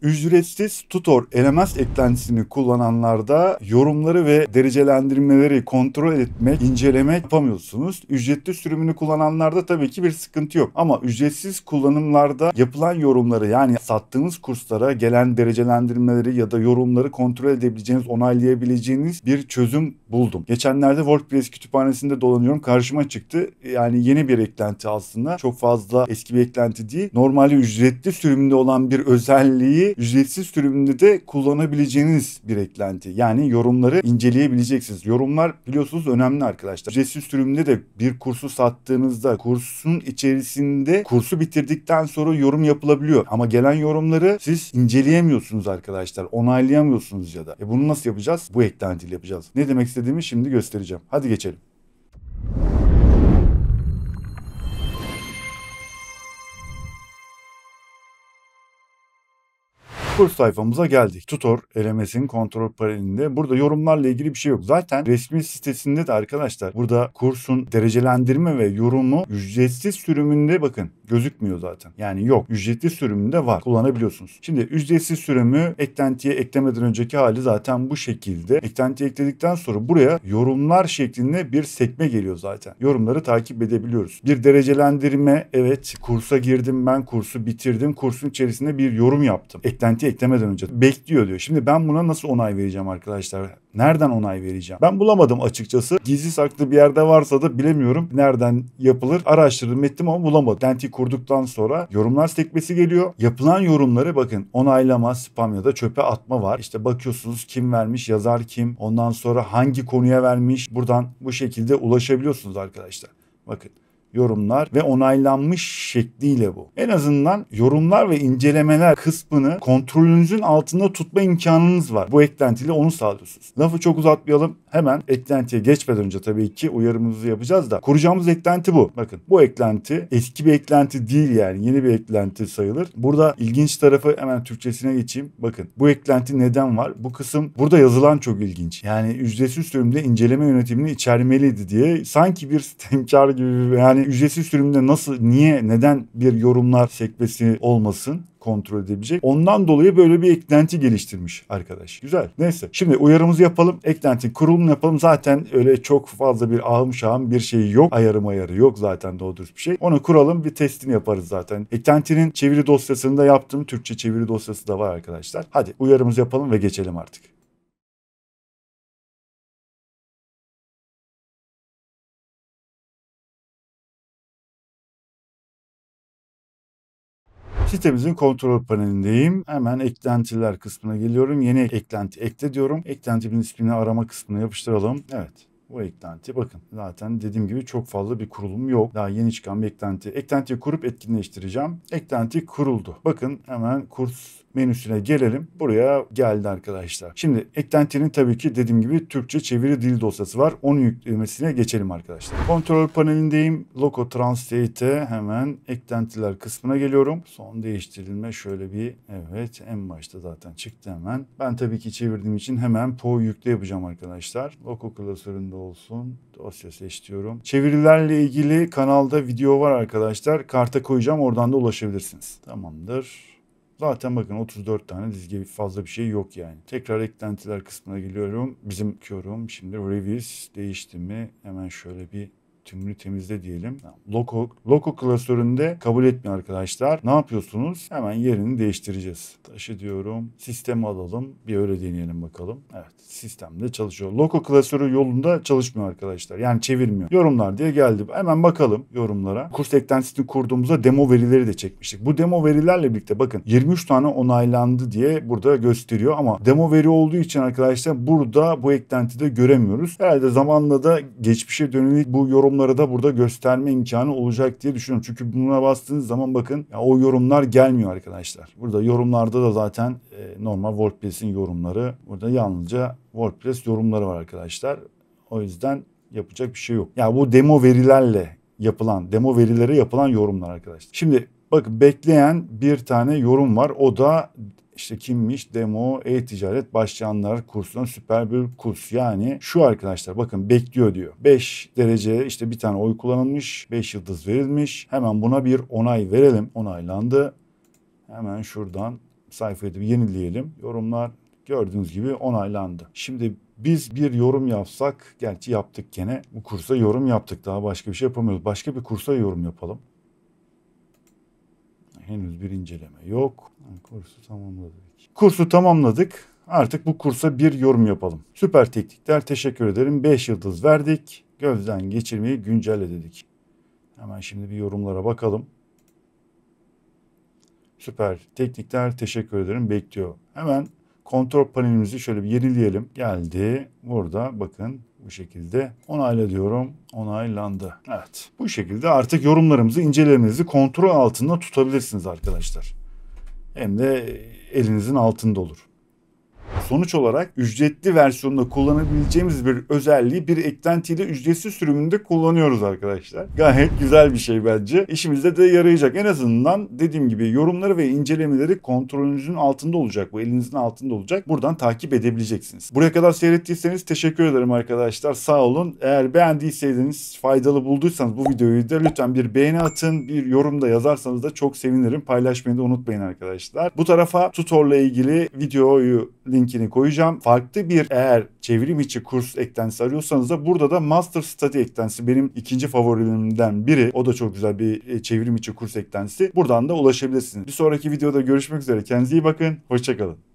Ücretsiz tutor LMS eklentisini kullananlarda yorumları ve derecelendirmeleri kontrol etmek, incelemek yapamıyorsunuz. Ücretli sürümünü kullananlarda tabii ki bir sıkıntı yok. Ama ücretsiz kullanımlarda yapılan yorumları, yani sattığınız kurslara gelen derecelendirmeleri ya da yorumları kontrol edebileceğiniz, onaylayabileceğiniz bir çözüm buldum. Geçenlerde WordPress kütüphanesinde dolanıyorum, karşıma çıktı. Yani yeni bir eklenti aslında. Çok fazla eski bir eklenti değil. Normalde ücretli sürümünde olan bir özelliği ücretsiz sürümünde de kullanabileceğiniz bir eklenti. Yani yorumları inceleyebileceksiniz. Yorumlar biliyorsunuz önemli arkadaşlar. Ücretsiz sürümünde de bir kursu sattığınızda kursun içerisinde kursu bitirdikten sonra yorum yapılabiliyor. Ama gelen yorumları siz inceleyemiyorsunuz arkadaşlar. Onaylayamıyorsunuz ya da. Bunu nasıl yapacağız? Bu eklentiyle yapacağız. Ne demek istediğimi şimdi göstereceğim. Hadi geçelim. Kurs sayfamıza geldik. Tutor LMS'in kontrol panelinde. Burada yorumlarla ilgili bir şey yok. Zaten resmi sitesinde de arkadaşlar burada kursun derecelendirme ve yorumu ücretsiz sürümünde bakın gözükmüyor zaten. Yani yok. Ücretli sürümünde var. Kullanabiliyorsunuz. Şimdi ücretsiz sürümü eklentiye eklemeden önceki hali zaten bu şekilde. Eklentiye ekledikten sonra buraya yorumlar şeklinde bir sekme geliyor zaten. Yorumları takip edebiliyoruz. Bir derecelendirme, evet kursa girdim, ben kursu bitirdim. Kursun içerisinde bir yorum yaptım. Eklentiye eklemeden önce bekliyor diyor. Şimdi ben buna nasıl onay vereceğim arkadaşlar? Nereden onay vereceğim? Ben bulamadım açıkçası. Gizli saklı bir yerde varsa da bilemiyorum. Nereden yapılır? Araştırdım ettim ama bulamadım. Eklentiyi kurduktan sonra yorumlar sekmesi geliyor. Yapılan yorumları bakın onaylama, spam ya da çöpe atma var. İşte bakıyorsunuz kim vermiş, yazar kim, ondan sonra hangi konuya vermiş. Buradan bu şekilde ulaşabiliyorsunuz arkadaşlar. Bakın. Yorumlar ve onaylanmış şekliyle bu. En azından yorumlar ve incelemeler kısmını kontrolünüzün altında tutma imkanınız var. Bu eklentiyle onu sağlıyorsunuz. Lafı çok uzatmayalım. Hemen eklentiye geçmeden önce tabii ki uyarımızı yapacağız da kuracağımız eklenti bu. Bakın bu eklenti eski bir eklenti değil, yani yeni bir eklenti sayılır. Burada ilginç tarafı hemen Türkçesine geçeyim. Bakın bu eklenti neden var? Bu kısım burada yazılan çok ilginç. Yani ücretsiz sürümde inceleme yönetimini içermeliydi diye sanki bir sistemkar gibi, yani ücretsiz sürümde nasıl, niye, neden bir yorumlar sekmesi olmasın? Kontrol edebilecek. Ondan dolayı böyle bir eklenti geliştirmiş arkadaş. Güzel. Neyse. Şimdi uyarımızı yapalım. Eklenti kurulumunu yapalım. Zaten öyle çok fazla bir ahım şahım bir şey yok. Ayarı yok zaten doğru dürüst bir şey. Onu kuralım, bir testini yaparız zaten. Eklentinin çeviri dosyasını da yaptım. Türkçe çeviri dosyası da var arkadaşlar. Hadi uyarımızı yapalım ve geçelim artık. Sitemizin kontrol panelindeyim. Hemen eklentiler kısmına geliyorum. Yeni eklenti ekle diyorum. Eklentimin ismini arama kısmına yapıştıralım. Evet. Bu eklenti bakın zaten dediğim gibi çok fazla bir kurulum yok. Daha yeni çıkan bir eklenti. Eklentiyi kurup etkinleştireceğim. Eklenti kuruldu. Bakın hemen kurs menüsüne gelelim. Buraya geldi arkadaşlar. Şimdi eklentinin tabii ki dediğim gibi Türkçe çeviri dil dosyası var. Onun yüklemesine geçelim arkadaşlar. Kontrol panelindeyim. Loco Translate'e hemen eklentiler kısmına geliyorum. Son değiştirilme şöyle bir, evet en başta zaten çıktı hemen. Ben tabii ki çevirdiğim için hemen PO yükle yapacağım arkadaşlar. Loco klasöründe olsun. Dosya seçiyorum. Çevirilerle ilgili kanalda video var arkadaşlar. Karta koyacağım, oradan da ulaşabilirsiniz. Tamamdır. Zaten bakın 34 tane dizge, fazla bir şey yok yani. Tekrar eklentiler kısmına geliyorum. Bizim yorum şimdi reviews değişti mi? Hemen şöyle bir tümünü temizle diyelim. Loco klasöründe kabul etmiyor arkadaşlar. Ne yapıyorsunuz? Hemen yerini değiştireceğiz. Taşı diyorum. Sistemi alalım. Bir öyle deneyelim bakalım. Evet. Sistemde çalışıyor. Loco klasörü yolunda çalışmıyor arkadaşlar. Yani çevirmiyor. Yorumlar diye geldi. Hemen bakalım yorumlara. Kurs eklentisini kurduğumuzda demo verileri de çekmiştik. Bu demo verilerle birlikte bakın 23 tane onaylandı diye burada gösteriyor ama demo veri olduğu için arkadaşlar burada bu eklentide göremiyoruz. Herhalde zamanla da geçmişe dönük bu yorumları da burada gösterme imkanı olacak diye düşünüyorum. Çünkü buna bastığınız zaman bakın ya, o yorumlar gelmiyor arkadaşlar. Burada yorumlarda da zaten normal WordPress'in yorumları. Burada yalnızca WordPress yorumları var arkadaşlar. O yüzden yapacak bir şey yok. Ya bu demo verilerle yapılan, demo verilere yapılan yorumlar arkadaşlar. Şimdi bakın bekleyen bir tane yorum var. O da işte kimmiş? Demo e-ticaret başlayanlar kursuna süper bir kurs. Yani şu arkadaşlar bakın bekliyor diyor. 5 derece işte bir tane oy kullanılmış. 5 yıldız verilmiş. Hemen buna bir onay verelim. Onaylandı. Hemen şuradan sayfayı da bir yenileyelim. Yorumlar gördüğünüz gibi onaylandı. Şimdi biz bir yorum yapsak, gerçi yaptık gene. Bu kursa yorum yaptık. Daha başka bir şey yapamıyoruz. Başka bir kursa yorum yapalım. Henüz bir inceleme yok. Kursu tamamladık. Kursu tamamladık. Artık bu kursa bir yorum yapalım. Süper teknikler, teşekkür ederim. 5 yıldız verdik. Gözden geçirmeyi güncelle dedik. Hemen şimdi bir yorumlara bakalım. Süper teknikler, teşekkür ederim, bekliyor. Hemen kontrol panelimizi şöyle bir yenileyelim. Geldi. Burada bakın bu şekilde onayla diyorum. Onaylandı. Evet. Bu şekilde artık yorumlarımızı, incelemenizi kontrol altında tutabilirsiniz arkadaşlar. Hem de elinizin altında olur. Sonuç olarak ücretli versiyonda kullanabileceğimiz bir özelliği bir eklentiyle ücretsiz sürümünde kullanıyoruz arkadaşlar. Gayet güzel bir şey bence. İşimize de yarayacak. En azından dediğim gibi yorumları ve incelemeleri kontrolünüzün altında olacak. Bu elinizin altında olacak. Buradan takip edebileceksiniz. Buraya kadar seyrettiyseniz teşekkür ederim arkadaşlar. Sağ olun. Eğer beğendiyseniz, faydalı bulduysanız bu videoyu da lütfen bir beğeni atın. Bir yorum da yazarsanız da çok sevinirim. Paylaşmayı da unutmayın arkadaşlar. Bu tarafa tutorla ilgili videoyu linkini koyacağım. Farklı bir eğer çevrim içi kurs eklentisi arıyorsanız da burada da Master Study eklentisi benim ikinci favorilerimden biri. O da çok güzel bir çevrim içi kurs eklentisi. Buradan da ulaşabilirsiniz. Bir sonraki videoda görüşmek üzere. Kendinize iyi bakın. Hoşça kalın.